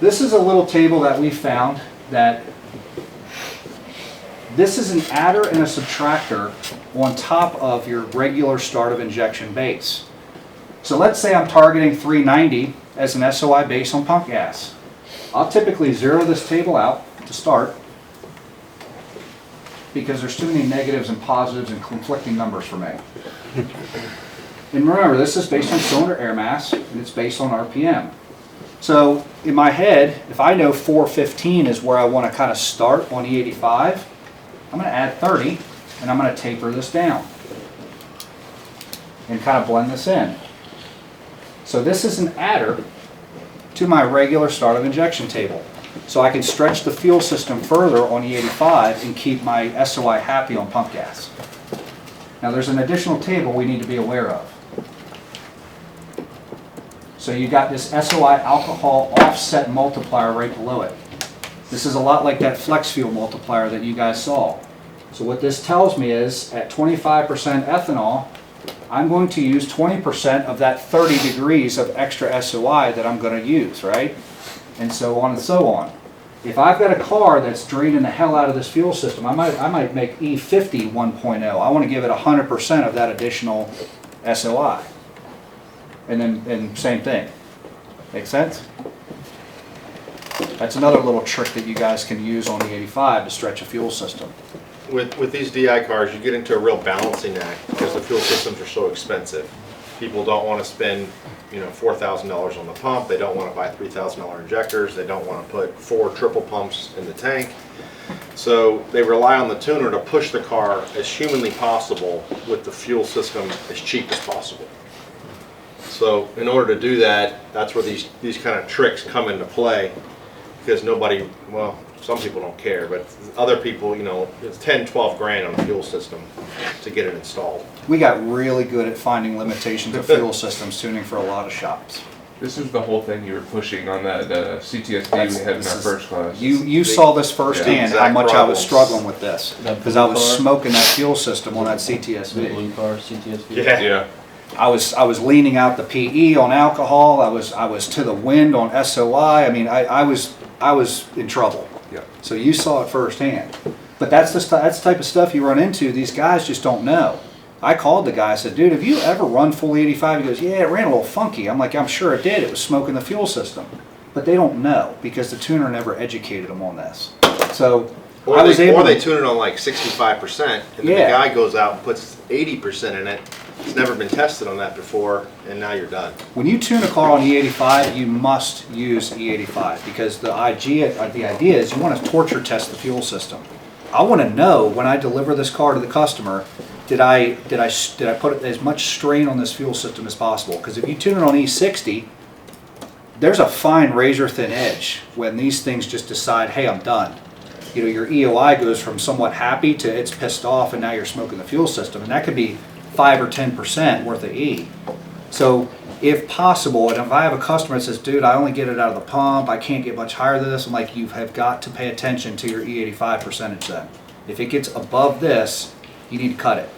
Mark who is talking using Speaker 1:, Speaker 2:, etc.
Speaker 1: This is a little table that we found that this is an adder and a subtractor on top of your regular start of injection base. So let's say I'm targeting 390 as an SOI base on pump gas. I'll typically zero this table out to start because there's too many negatives and positives and conflicting numbers for me. And remember, this is based on cylinder air mass and it's based on RPM. So in my head, if I know 415 is where I want to kind of start on E85, I'm going to add 30 and I'm going to taper this down and kind of blend this in. So this is an adder to my regular start of injection table. So I can stretch the fuel system further on E85 and keep my SOI happy on pump gas. Now there's an additional table we need to be aware of. So you got this SOI alcohol offset multiplier right below it. This is a lot like that flex fuel multiplier that you guys saw. So what this tells me is at 25% ethanol, I'm going to use 20% of that 30 degrees of extra SOI that I'm going to use, right? And so on and so on. If I've got a car that's draining the hell out of this fuel system, I might make E50 1.0. I want to give it 100% of that additional SOI. And same thing. Make sense? That's another little trick that you guys can use on the E85 to stretch a fuel system.
Speaker 2: With these DI cars, you get into a real balancing act because the fuel systems are so expensive. People don't want to spend, $4,000 on the pump. They don't want to buy $3,000 injectors. They don't want to put 4 triple pumps in the tank. So they rely on the tuner to push the car as humanly possible with the fuel system as cheap as possible. So in order to do that, that's where these kind of tricks come into play, because nobody, well, some people don't care, but other people, it's 10, 12 grand on a fuel system to get it installed.
Speaker 1: We got really good at finding limitations of fuel systems tuning for a lot of shops.
Speaker 3: This is the whole thing you were pushing on that CTSV we had in our first class.
Speaker 1: You saw this firsthand, how much I was struggling with this, because I was
Speaker 4: car?
Speaker 1: smoking that fuel system on that
Speaker 4: The
Speaker 1: CTSV.
Speaker 4: blue car, CTSV.
Speaker 3: Yeah.
Speaker 1: I was leaning out the PE on alcohol. I was to the wind on SOI. I mean, I was in trouble.
Speaker 3: Yeah.
Speaker 1: So you saw it firsthand. But that's the type of stuff you run into. These guys just don't know. I called the guy. I said, "Dude, have you ever run full 85?" He goes, "Yeah, it ran a little funky." I'm like, "I'm sure it did. It was smoking the fuel system." But they don't know because the tuner never educated them on this. So
Speaker 2: Or they tune it on like 65%, and then
Speaker 1: Yeah.
Speaker 2: the guy goes out and puts 80% in it. It's never been tested on that before, and now you're done.
Speaker 1: When you tune a car on E85, you must use E85 because the idea is you want to torture test the fuel system. I want to know when I deliver this car to the customer, did I put as much strain on this fuel system as possible? Because if you tune it on E60, there's a fine razor thin edge when these things just decide, hey, I'm done. Your EOI goes from somewhat happy to it's pissed off, and now you're smoking the fuel system, and that could be 5 or 10% worth of E. So if possible, and if I have a customer that says, dude, I only get it out of the pump, I can't get much higher than this, I'm like, you have got to pay attention to your E85 percentage then. If it gets above this, you need to cut it.